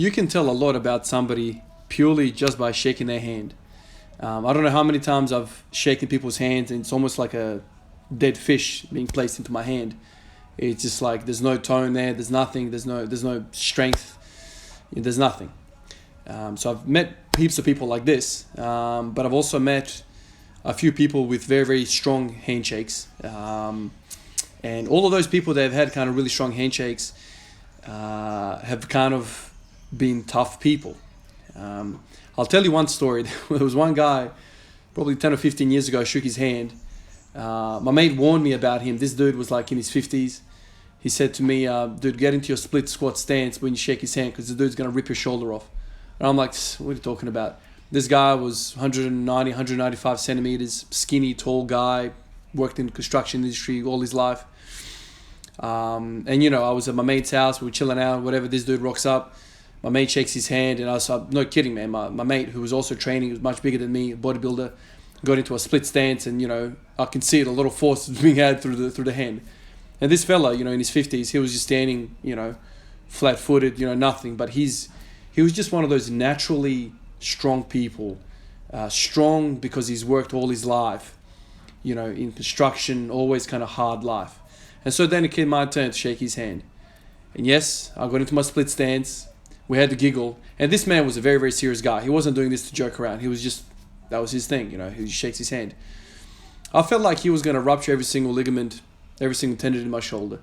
you can tell a lot about somebody purely just by shaking their hand. I don't know how many times I've shaken people's hands and it's almost like a dead fish being placed into my hand. It's just like there's no tone there, there's nothing, there's no strength, there's nothing. So I've met heaps of people like this, but I've also met a few people with very, very strong handshakes. And all of those people that have had kind of really strong handshakes have kind of been tough people. I'll tell you one story. There was one guy, probably 10 or 15 years ago, I shook his hand. My mate warned me about him. This dude was like in his 50s. He said to me, dude, get into your split squat stance when you shake his hand because the dude's going to rip your shoulder off. And I'm like, what are you talking about? This guy was 190, 195 centimeters, skinny, tall guy, worked in the construction industry all his life. And I was at my mate's house, we were chilling out, whatever, this dude rocks up. My mate shakes his hand and I was like, no kidding, man. My mate, who was also training, he was much bigger than me, a bodybuilder, got into a split stance and, I can see it, a lot of force was being had through the hand. And this fella, in his 50s, he was just standing, flat-footed, nothing. But he was just one of those naturally strong people. Strong because he's worked all his life, in construction, always kind of hard life. And so then it came my turn to shake his hand. And yes, I got into my split stance. We had to giggle. And this man was a very, very serious guy. He wasn't doing this to joke around. He was just, that was his thing, he shakes his hand. I felt like he was going to rupture every single ligament, every single tendon in my shoulder.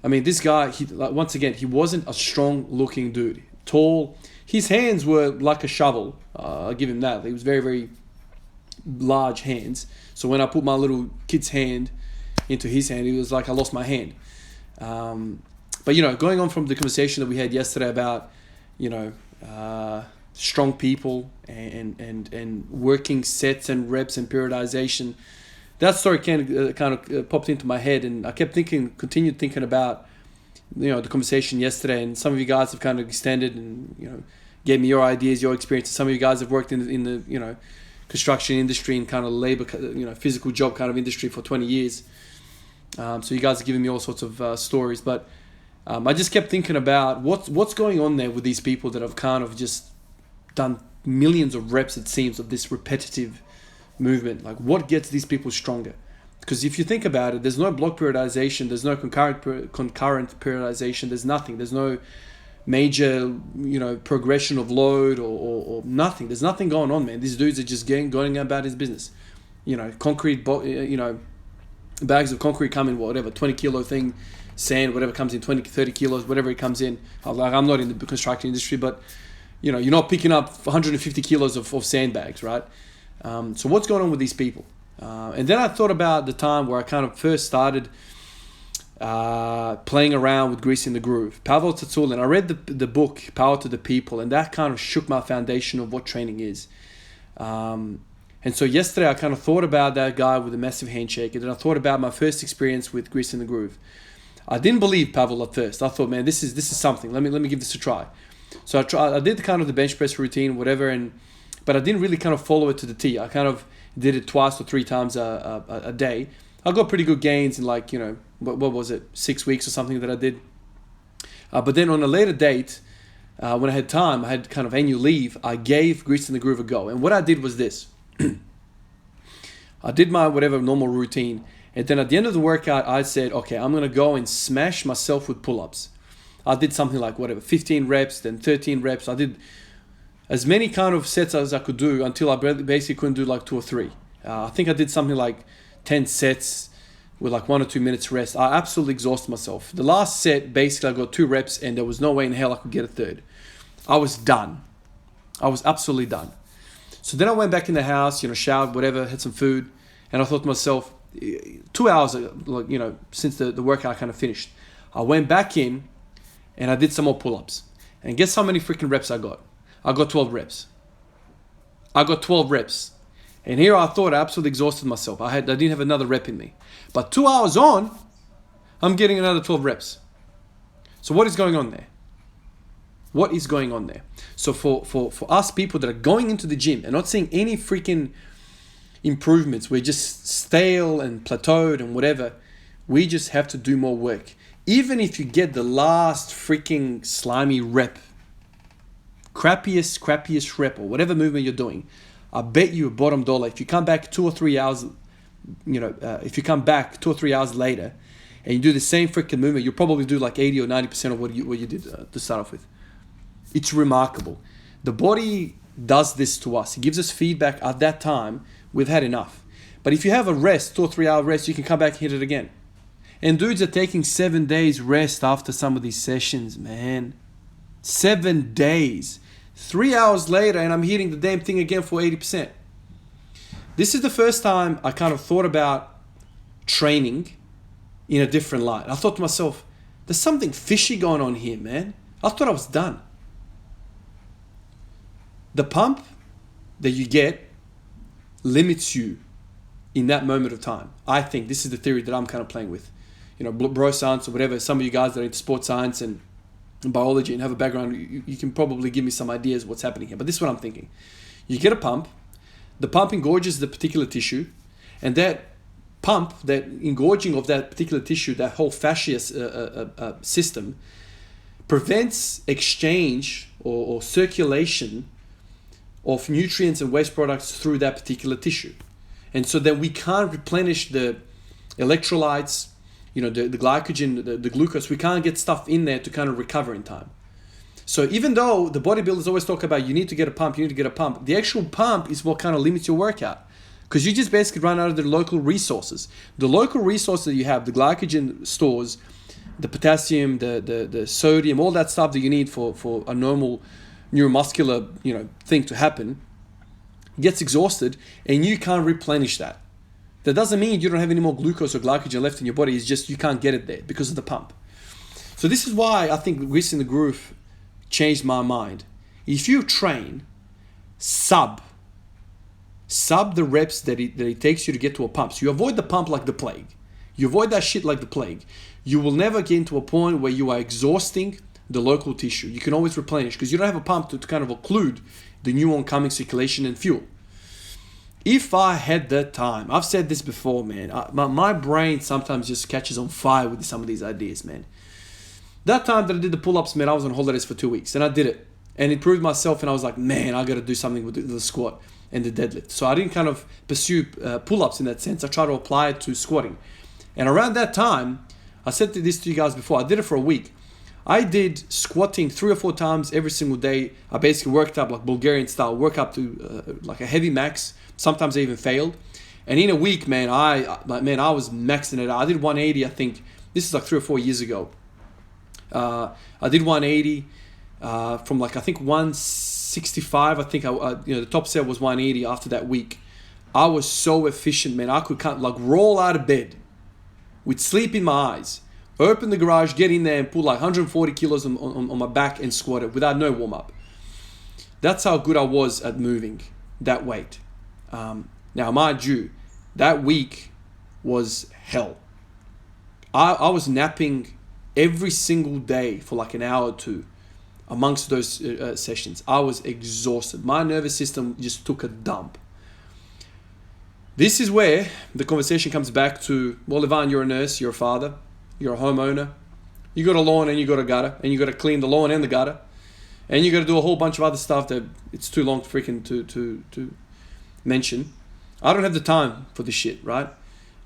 I mean, this guy, once again, he wasn't a strong-looking dude. Tall. His hands were like a shovel. I'll give him that. He was very, very large hands. So when I put my little kid's hand into his hand, it was like I lost my hand. But, going on from the conversation that we had yesterday about, strong people and working sets and reps and periodization, that story kind of popped into my head, and I continued thinking about, the conversation yesterday, and some of you guys have kind of extended and, gave me your ideas, your experiences. Some of you guys have worked in the construction industry and kind of labor, physical job kind of industry for 20 years. So you guys are giving me all sorts of stories, but I just kept thinking about what's going on there with these people that have kind of just done millions of reps, it seems, of this repetitive movement. Like, what gets these people stronger? Because if you think about it, there's no block periodization, there's no concurrent periodization, there's nothing. There's no major, progression of load or nothing. There's nothing going on, man. These dudes are just going about his business. Concrete, bags of concrete come in, whatever, 20 kilo thing, sand, whatever comes in, 20, 30 kilos, whatever it comes in. Like, I'm not in the construction industry, but, you're not picking up 150 kilos of sandbags, right? So what's going on with these people? And then I thought about the time where I kind of first started playing around with Greasing the Groove. Pavel Tsatsouline, I read the book, Power to the People, and that kind of shook my foundation of what training is. And so yesterday I kind of thought about that guy with a massive handshake, and then I thought about my first experience with Greasing the Groove. I didn't believe Pavel at first. I thought, man, this is something. Let me give this a try. So I did kind of the bench press routine, whatever, but I didn't really kind of follow it to the T. I kind of did it twice or three times a day. I got pretty good gains in what was it, 6 weeks or something that I did. But then on a later date, when I had time, I had kind of annual leave, I gave Greasing the Groove a go. And what I did was this. I did my whatever normal routine. And then at the end of the workout, I said, okay, I'm going to go and smash myself with pull-ups. I did something like 15 reps, then 13 reps. I did as many kind of sets as I could do until I basically couldn't do like 2 or 3. I think I did something like 10 sets with like 1 or 2 minutes rest. I absolutely exhausted myself. The last set, basically I got 2 reps and there was no way in hell I could get a third. I was done. I was absolutely done. So then I went back in the house, showered, whatever, had some food. And I thought to myself, 2 hours, since the workout kind of finished, I went back in and I did some more pull-ups. And guess how many freaking reps I got? I got 12 reps. I got 12 reps. And here I thought I absolutely exhausted myself. I didn't have another rep in me. But 2 hours on, I'm getting another 12 reps. So what is going on there? What is going on there? So for us people that are going into the gym and not seeing any freaking improvements, we're just stale and plateaued and whatever, we just have to do more work. Even if you get the last freaking slimy rep, crappiest rep or whatever movement you're doing, I bet you bottom dollar, if you come back 2 or 3 hours, if you come back 2 or 3 hours later and you do the same freaking movement, you'll probably do like 80 or 90% of what you did to start off with. It's remarkable. The body does this to us. It gives us feedback at that time. We've had enough. But if you have a rest, 2 or 3 hour rest, you can come back and hit it again. And dudes are taking 7 days rest after some of these sessions, man. 7 days. 3 hours later, and I'm hitting the damn thing again for 80%. This is the first time I kind of thought about training in a different light. I thought to myself, there's something fishy going on here, man. I thought I was done. The pump that you get limits you in that moment of time. I think this is the theory that I'm kind of playing with. Bro science or whatever, some of you guys that are into sports science and biology and have a background, you can probably give me some ideas what's happening here. But this is what I'm thinking. You get a pump, the pump engorges the particular tissue, and that pump, that engorging of that particular tissue, that whole fascia system, prevents exchange or circulation of nutrients and waste products through that particular tissue. And so then we can't replenish the electrolytes, the glycogen, the glucose. We can't get stuff in there to kind of recover in time. So even though the bodybuilders always talk about you need to get a pump, the actual pump is what kind of limits your workout. Because you just basically run out of the local resources. The local resources that you have, the glycogen stores, the potassium, the sodium, all that stuff that you need for a normal neuromuscular thing to happen, gets exhausted and you can't replenish that. That doesn't mean you don't have any more glucose or glycogen left in your body. It's just you can't get it there because of the pump. So this is why I think Grease in the Groove changed my mind. If you train sub the reps that it takes you to get to a pump, so you avoid the pump like the plague. You avoid that shit like the plague. You will never get into a point where you are exhausting the local tissue. You can always replenish because you don't have a pump to kind of occlude the new oncoming circulation and fuel. If I had that time, I've said this before, man, my brain sometimes just catches on fire with some of these ideas, man. That time that I did the pull-ups, man, I was on holidays for 2 weeks and I did it and improved myself, and I was like, man, I got to do something with the squat and the deadlift. So I didn't kind of pursue pull-ups in that sense. I tried to apply it to squatting. And around that time, I said this to you guys before, I did it for a week. I did squatting 3 or 4 times every single day. I basically worked up like Bulgarian style, work up to like a heavy max. Sometimes I even failed. And in a week, man, I was maxing it out. I did 180, I think. This is like 3 or 4 years ago. I did 180 from like, I think 165. I think the top set was 180 after that week. I was so efficient, man. I could roll out of bed with sleep in my eyes. Open the garage, get in there and pull like 140 kilos on my back and squat it without no warm-up. That's how good I was at moving that weight. Now, mind you, that week was hell. I was napping every single day for like an hour or two amongst those sessions. I was exhausted. My nervous system just took a dump. This is where the conversation comes back to, well, Ivan, you're a nurse, you're a father, you're a homeowner. You got a lawn and you got a gutter, and you got to clean the lawn and the gutter, and you got to do a whole bunch of other stuff that it's too long to mention. I don't have the time for this shit, right?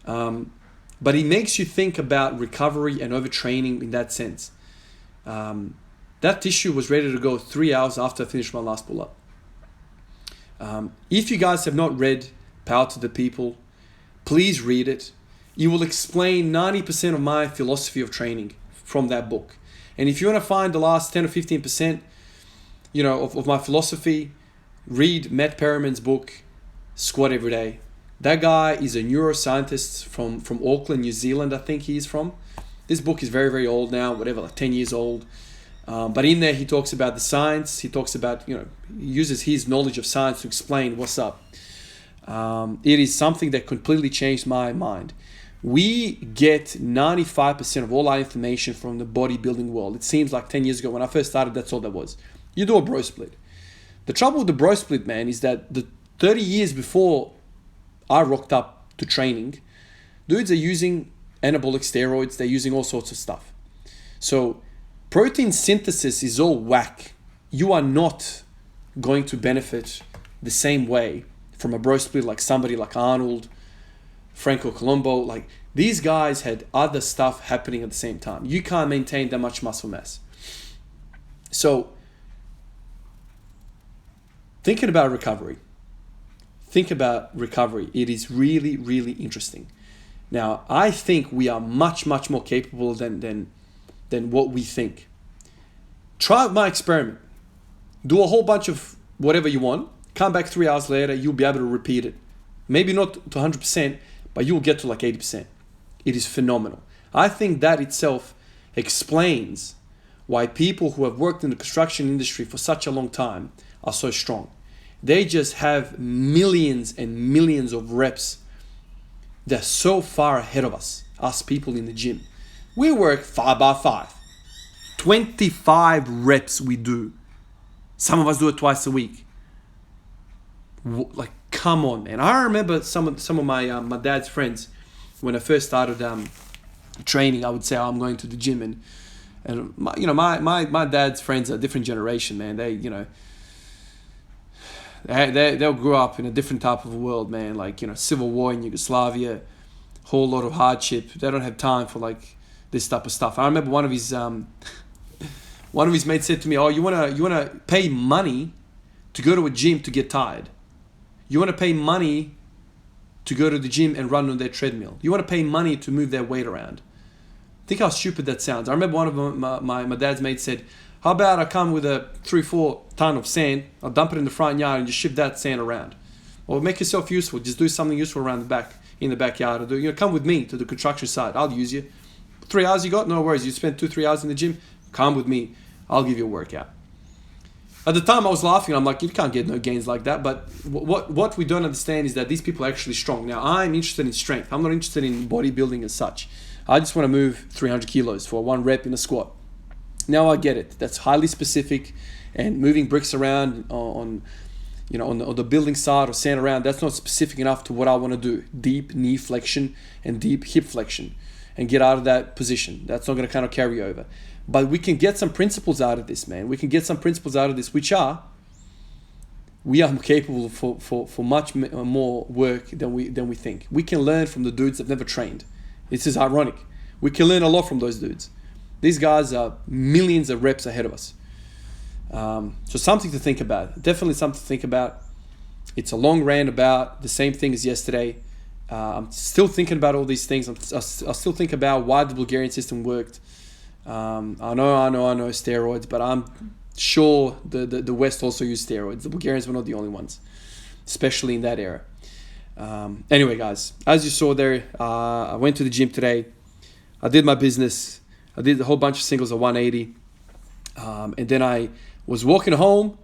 But it makes you think about recovery and overtraining in that sense. That tissue was ready to go 3 hours after I finished my last pull-up. If you guys have not read Power to the People, please read it. It will explain 90% of my philosophy of training from that book. And if you want to find the last 10 or 15%, of my philosophy, read Matt Perriman's book, Squat Every Day. That guy is a neuroscientist from Auckland, New Zealand, I think he is from. This book is very, very old now, like 10 years old. But in there, he talks about the science. He talks about, he uses his knowledge of science to explain what's up. It is something that completely changed my mind. We get 95% of all our information from the bodybuilding world. It seems like 10 years ago when I first started, that's all that was. You do a bro split. The trouble with the bro split, man, is that the 30 years before I rocked up to training, dudes are using anabolic steroids. They're using all sorts of stuff. So protein synthesis is all whack you are not going to benefit the same way from a bro split like somebody like Arnold, Franco Colombo. Like, these guys had other stuff happening at the same time. You can't maintain that much muscle mass. So, thinking about recovery. Think about recovery. It is really, really interesting. Now, I think we are much, much more capable than what we think. Try my experiment. Do a whole bunch of whatever you want. Come back 3 hours later, you'll be able to repeat it. Maybe not to 100%, but you'll get to like 80%. It is phenomenal. I think that itself explains why people who have worked in the construction industry for such a long time are so strong. They just have millions and millions of reps. They're so far ahead of us people in the gym. We work 5x5. 25 reps we do. Some of us do it twice a week. Like, come on, man. I remember some of my dad's friends, when I first started training, I would say, I'm going to the gym, and my dad's friends are a different generation, man. They'll grow up in a different type of world, man. Like, civil war in Yugoslavia, whole lot of hardship. They don't have time for like this type of stuff. I remember one of his mates said to me, "Oh, you wanna pay money to go to a gym to get tired? You wanna pay money to go to the gym and run on their treadmill? You wanna pay money to move their weight around?" Think how stupid that sounds. I remember one of my dad's mates said, "How about I come with a 3-4 ton of sand, I'll dump it in the front yard and just ship that sand around. Or make yourself useful, just do something useful around the back, in the backyard. Or come with me to the construction site, I'll use you. 3 hours you got? No worries, you spend 2-3 hours in the gym, come with me, I'll give you a workout." At the time I was laughing, I'm like, you can't get no gains like that. But what we don't understand is that these people are actually strong. Now, I'm interested in strength. I'm not interested in bodybuilding as such. I just want to move 300 kilos for 1 rep in a squat. Now I get it. That's highly specific, and moving bricks around on the building side or sand around, that's not specific enough to what I want to do. Deep knee flexion and deep hip flexion, and get out of that position. That's not going to kind of carry over. But we can get some principles out of this, man. We can get some principles out of this, which are, we are capable for much more work than we think. We can learn from the dudes that never trained. This is ironic. We can learn a lot from those dudes. These guys are millions of reps ahead of us. So something to think about. Definitely something to think about. It's a long rant about the same thing as yesterday. I'm still thinking about all these things. I still think about why the Bulgarian system worked. I know steroids, but I'm sure the West also used steroids. The Bulgarians were not the only ones, especially in that era. Anyway, guys, as you saw there, I went to the gym today. I did my business. I did a whole bunch of singles at 180. And then I was walking home,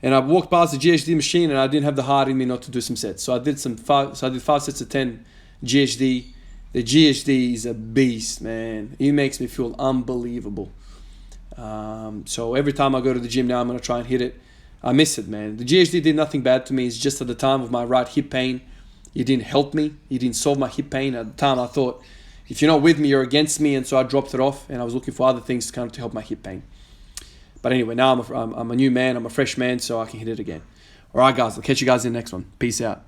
and I walked past the GHD machine, and I didn't have the heart in me not to do some sets. So I did 5 sets of 10 GHD. The GHD is a beast, man. It makes me feel unbelievable. So every time I go to the gym now, I'm going to try and hit it. I miss it, man. The GHD did nothing bad to me. It's just at the time of my right hip pain, it didn't help me. It didn't solve my hip pain. At the time, I thought, if you're not with me, you're against me. And so I dropped it off, and I was looking for other things to help my hip pain. But anyway, now I'm a new man. I'm a fresh man, so I can hit it again. All right, guys. I'll catch you guys in the next one. Peace out.